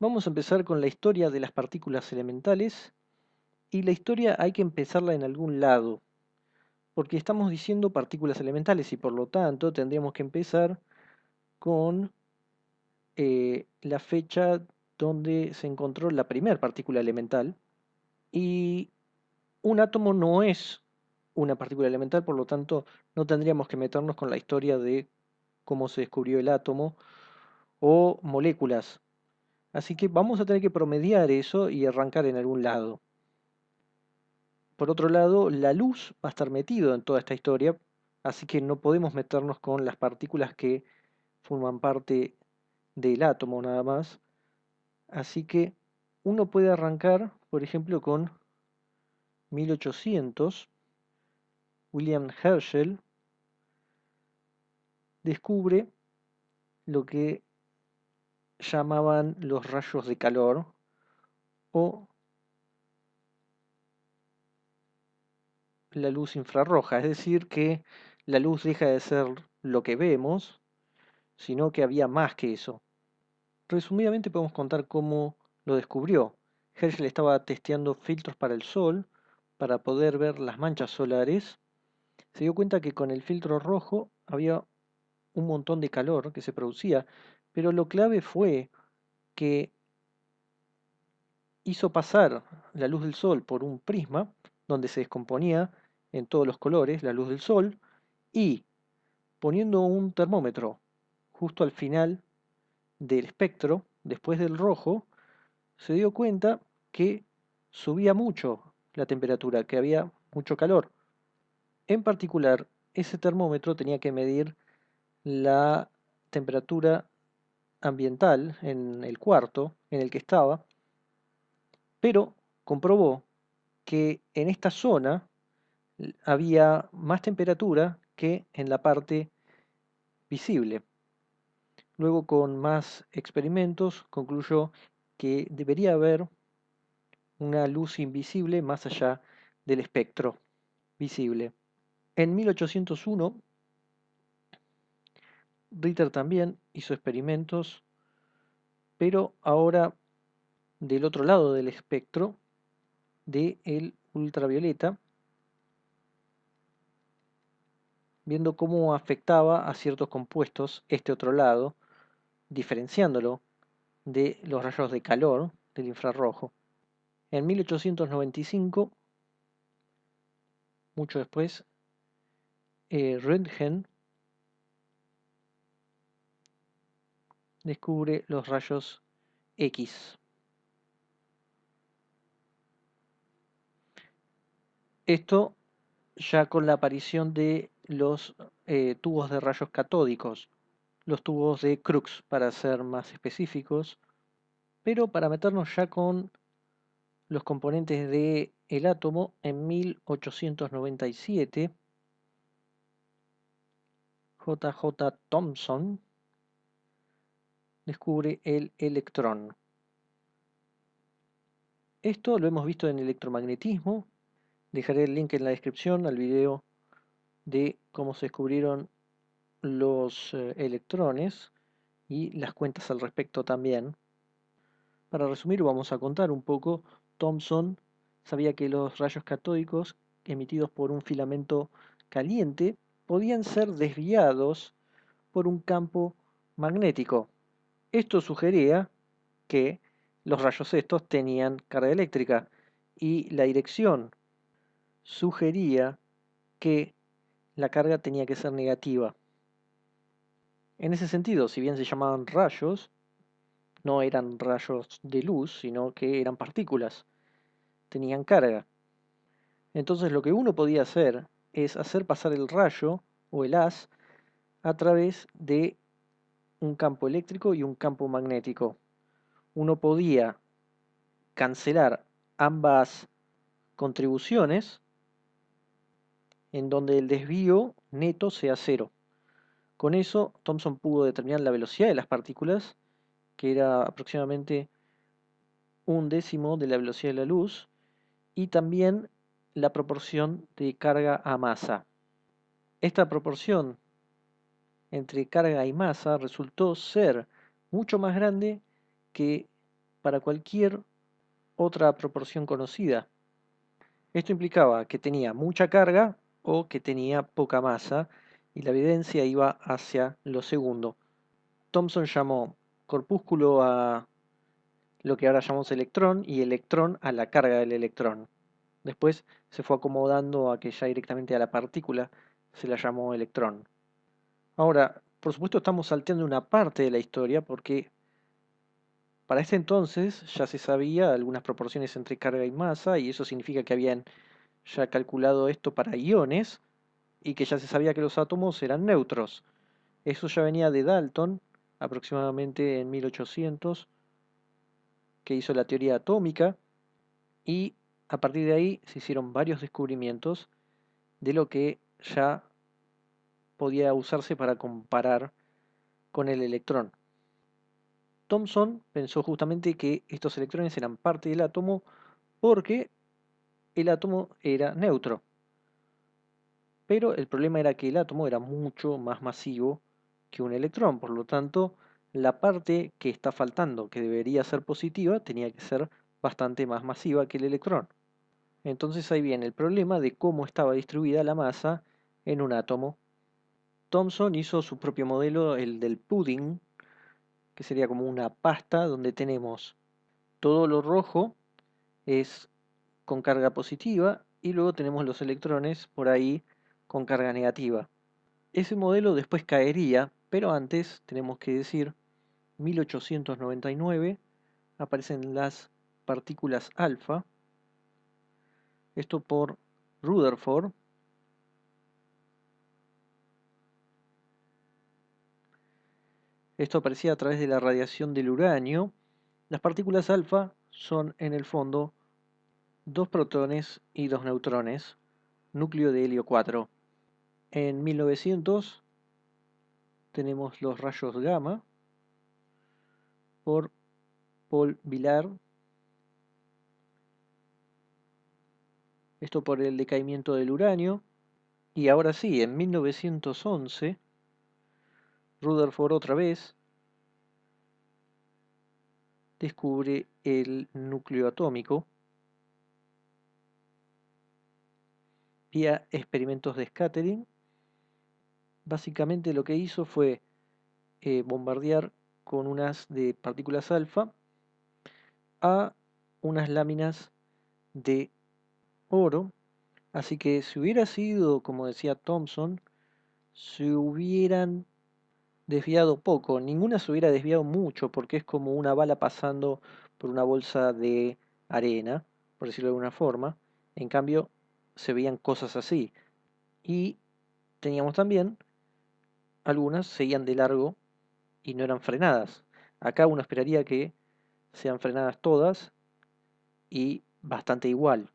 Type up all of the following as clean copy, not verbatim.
Vamos a empezar con la historia de las partículas elementales y la historia hay que empezarla en algún lado, porque estamos diciendo partículas elementales y por lo tanto tendríamos que empezar con la fecha donde se encontró la primera partícula elemental y un átomo no es una partícula elemental, por lo tanto no tendríamos que meternos con la historia de cómo se descubrió el átomo o moléculas. Así que vamos a tener que promediar eso y arrancar en algún lado. Por otro lado, la luz va a estar metido en toda esta historia, así que no podemos meternos con las partículas que forman parte del átomo nada más. Así que uno puede arrancar, por ejemplo, con 1800. William Herschel descubre lo que llamaban los rayos de calor o la luz infrarroja, es decir, que la luz deja de ser lo que vemos, sino que había más que eso. Resumidamente podemos contar cómo lo descubrió. Herschel estaba testeando filtros para el Sol para poder ver las manchas solares. Se dio cuenta que con el filtro rojo había un montón de calor que se producía, pero lo clave fue que hizo pasar la luz del Sol por un prisma donde se descomponía en todos los colores la luz del Sol y poniendo un termómetro justo al final del espectro, después del rojo, se dio cuenta que subía mucho la temperatura, que había mucho calor. En particular, ese termómetro tenía que medir la temperatura ambiental en el cuarto en el que estaba, pero comprobó que en esta zona había más temperatura que en la parte visible. Luego, con más experimentos, concluyó que debería haber una luz invisible más allá del espectro visible. En 1801, Ritter también hizo experimentos, pero ahora del otro lado del espectro, del ultravioleta, viendo cómo afectaba a ciertos compuestos este otro lado, diferenciándolo de los rayos de calor del infrarrojo. En 1895, mucho después, Röntgen descubre los rayos X. Esto ya con la aparición de los tubos de rayos catódicos, los tubos de Crookes para ser más específicos, pero para meternos ya con los componentes del átomo, en 1897, J. J. Thomson descubre el electrón. Esto lo hemos visto en electromagnetismo. Dejaré el link en la descripción al video de cómo se descubrieron los electrones y las cuentas al respecto también. Para resumir, vamos a contar un poco. Thomson sabía que los rayos catódicos emitidos por un filamento caliente podían ser desviados por un campo magnético. Esto sugería que los rayos estos tenían carga eléctrica y la dirección sugería que la carga tenía que ser negativa. En ese sentido, si bien se llamaban rayos, no eran rayos de luz, sino que eran partículas, tenían carga. Entonces lo que uno podía hacer es hacer pasar el rayo o el haz a través de un campo eléctrico y un campo magnético. Uno podía cancelar ambas contribuciones en donde el desvío neto sea cero. Con eso, Thomson pudo determinar la velocidad de las partículas, que era aproximadamente un décimo de la velocidad de la luz, y también la proporción de carga a masa. Esta proporción entre carga y masa resultó ser mucho más grande que para cualquier otra proporción conocida. Esto implicaba que tenía mucha carga o que tenía poca masa, y la evidencia iba hacia lo segundo. Thomson llamó corpúsculo a lo que ahora llamamos electrón y electrón a la carga del electrón. Después se fue acomodando a que ya directamente a la partícula se la llamó electrón. Ahora, por supuesto estamos salteando una parte de la historia porque para ese entonces ya se sabía algunas proporciones entre carga y masa, y eso significa que habían ya calculado esto para iones y que ya se sabía que los átomos eran neutros. Eso ya venía de Dalton, aproximadamente en 1800, que hizo la teoría atómica, y a partir de ahí se hicieron varios descubrimientos de lo que ya podía usarse para comparar con el electrón. Thomson pensó justamente que estos electrones eran parte del átomo porque el átomo era neutro. Pero el problema era que el átomo era mucho más masivo que un electrón, por lo tanto, la parte que está faltando, que debería ser positiva, tenía que ser bastante más masiva que el electrón. Entonces ahí viene el problema de cómo estaba distribuida la masa en un átomo. Thomson hizo su propio modelo, el del pudding, que sería como una pasta donde tenemos todo lo rojo es con carga positiva y luego tenemos los electrones por ahí con carga negativa. Ese modelo después caería, pero antes tenemos que decir 1899 aparecen las partículas alfa, esto por Rutherford. Esto aparecía a través de la radiación del uranio. Las partículas alfa son en el fondo dos protones y dos neutrones, núcleo de helio 4. En 1900 tenemos los rayos gamma por Paul Villard, esto por el decaimiento del uranio. Y ahora sí, en 1911, Rutherford otra vez descubre el núcleo atómico vía experimentos de scattering. Básicamente lo que hizo fue bombardear con unas de partículas alfa a unas láminas de oro. Así que si hubiera sido, como decía Thomson, se hubieran desviado poco, ninguna se hubiera desviado mucho, porque es como una bala pasando por una bolsa de arena, por decirlo de alguna forma. En cambio, se veían cosas así. Y teníamos también, algunas seguían de largo y no eran frenadas. Acá uno esperaría que sean frenadas todas y bastante igual.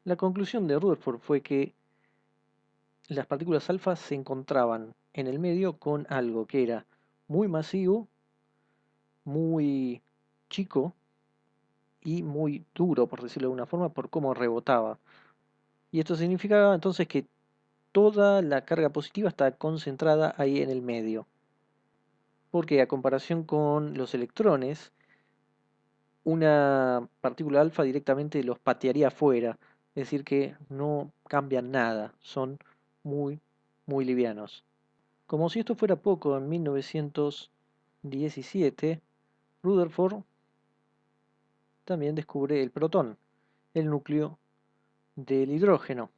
La conclusión de Rutherford fue que las partículas alfa se encontraban en el medio con algo que era muy masivo, muy chico y muy duro, por decirlo de alguna forma, por cómo rebotaba. Y esto significaba entonces que toda la carga positiva está concentrada ahí en el medio. Porque a comparación con los electrones, una partícula alfa directamente los patearía afuera, es decir que no cambian nada, son muy, muy livianos. Como si esto fuera poco, en 1917, Rutherford también descubre el protón, el núcleo del hidrógeno,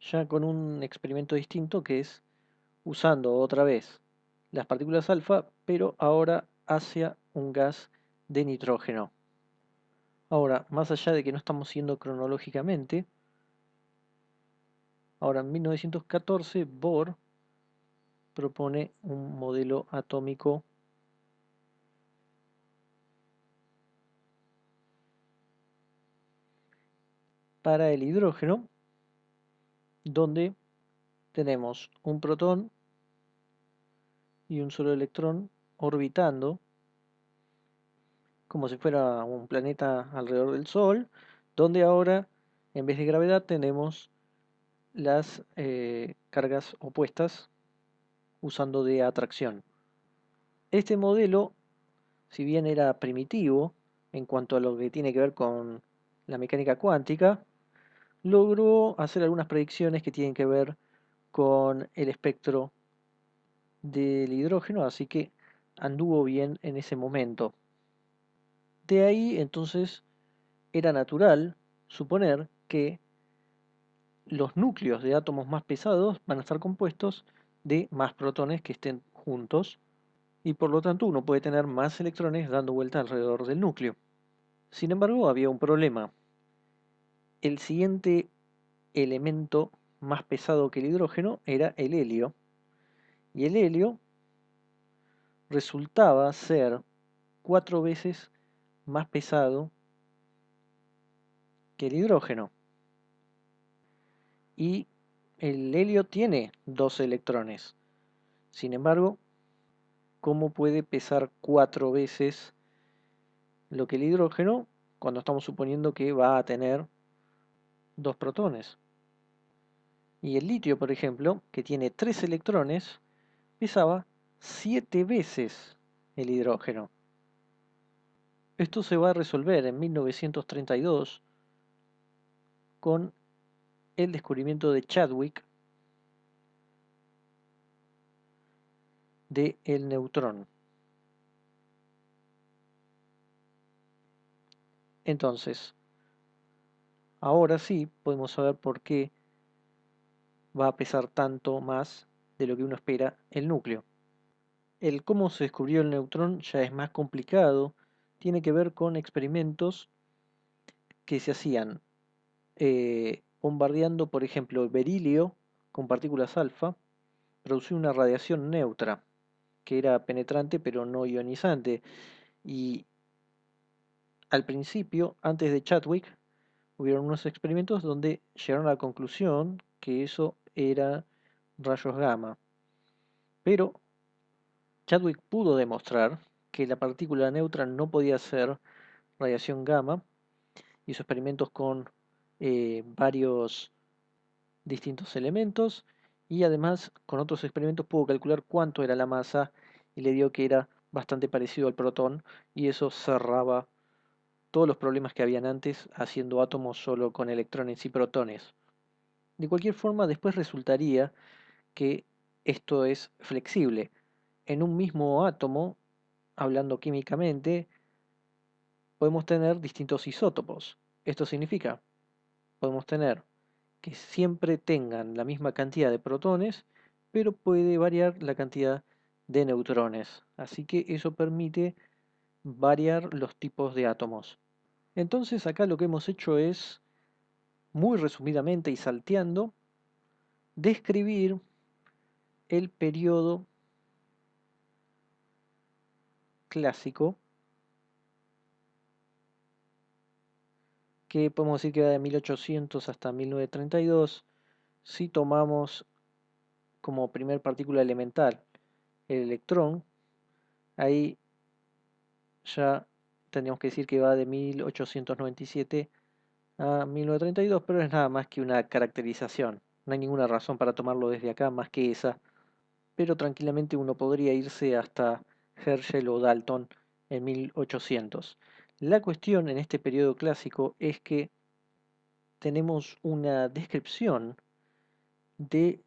ya con un experimento distinto que es usando otra vez las partículas alfa, pero ahora hacia un gas de nitrógeno. Ahora, más allá de que no estamos siguiendo cronológicamente, ahora en 1914 Bohr propone un modelo atómico para el hidrógeno, donde tenemos un protón y un solo electrón orbitando como si fuera un planeta alrededor del Sol, donde ahora en vez de gravedad tenemos las cargas opuestas usando de atracción. Este modelo, si bien era primitivo, en cuanto a lo que tiene que ver con la mecánica cuántica, logró hacer algunas predicciones que tienen que ver con el espectro del hidrógeno, así que anduvo bien en ese momento. De ahí entonces era natural suponer que los núcleos de átomos más pesados van a estar compuestos de más protones que estén juntos y por lo tanto uno puede tener más electrones dando vuelta alrededor del núcleo. Sin embargo, había un problema. El siguiente elemento más pesado que el hidrógeno era el helio, y el helio resultaba ser 4 veces más pesado que el hidrógeno. Y el helio tiene 2 electrones. Sin embargo, ¿cómo puede pesar 4 veces lo que el hidrógeno cuando estamos suponiendo que va a tener 2 protones? Y el litio, por ejemplo, que tiene 3 electrones, pesaba 7 veces el hidrógeno. Esto se va a resolver en 1932 con el descubrimiento de Chadwick de el neutrón. Entonces, ahora sí podemos saber por qué va a pesar tanto más de lo que uno espera el núcleo. El cómo se descubrió el neutrón ya es más complicado, tiene que ver con experimentos que se hacían bombardeando, por ejemplo, berilio con partículas alfa, producía una radiación neutra, que era penetrante pero no ionizante. Y al principio, antes de Chadwick, hubieron unos experimentos donde llegaron a la conclusión que eso era rayos gamma. Pero Chadwick pudo demostrar que la partícula neutra no podía ser radiación gamma. Hizo experimentos con varios distintos elementos y además con otros experimentos pudo calcular cuánto era la masa y le dio que era bastante parecido al protón y eso cerraba todos los problemas que habían antes haciendo átomos solo con electrones y protones. De cualquier forma, después resultaría que esto es flexible. En un mismo átomo, hablando químicamente, podemos tener distintos isótopos. Esto significa, podemos tener que siempre tengan la misma cantidad de protones, pero puede variar la cantidad de neutrones. Así que eso permite variar los tipos de átomos. Entonces acá lo que hemos hecho es, muy resumidamente y salteando, describir el periodo clásico, que podemos decir que va de 1800 hasta 1932, si tomamos como primer partícula elemental el electrón, ahí ya tendríamos que decir que va de 1897 a 1932, pero es nada más que una caracterización. No hay ninguna razón para tomarlo desde acá más que esa, pero tranquilamente uno podría irse hasta Herschel o Dalton en 1800. La cuestión en este periodo clásico es que tenemos una descripción de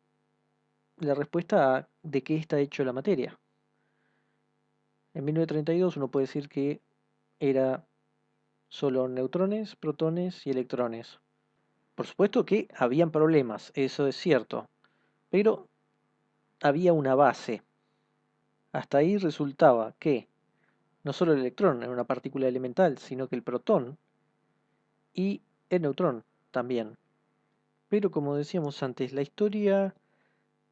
la respuesta a de qué está hecho la materia. En 1932 uno puede decir que era solo neutrones, protones y electrones. Por supuesto que habían problemas, eso es cierto, pero había una base. Hasta ahí resultaba que no solo el electrón era una partícula elemental, sino que el protón y el neutrón también. Pero como decíamos antes, la historia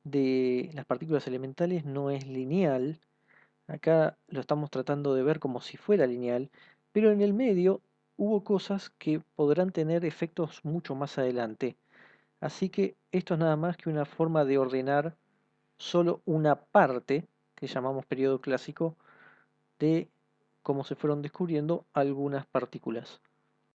de las partículas elementales no es lineal. Acá lo estamos tratando de ver como si fuera lineal, pero en el medio hubo cosas que podrán tener efectos mucho más adelante. Así que esto es nada más que una forma de ordenar solo una parte, que llamamos periodo clásico, de cómo se fueron descubriendo algunas partículas.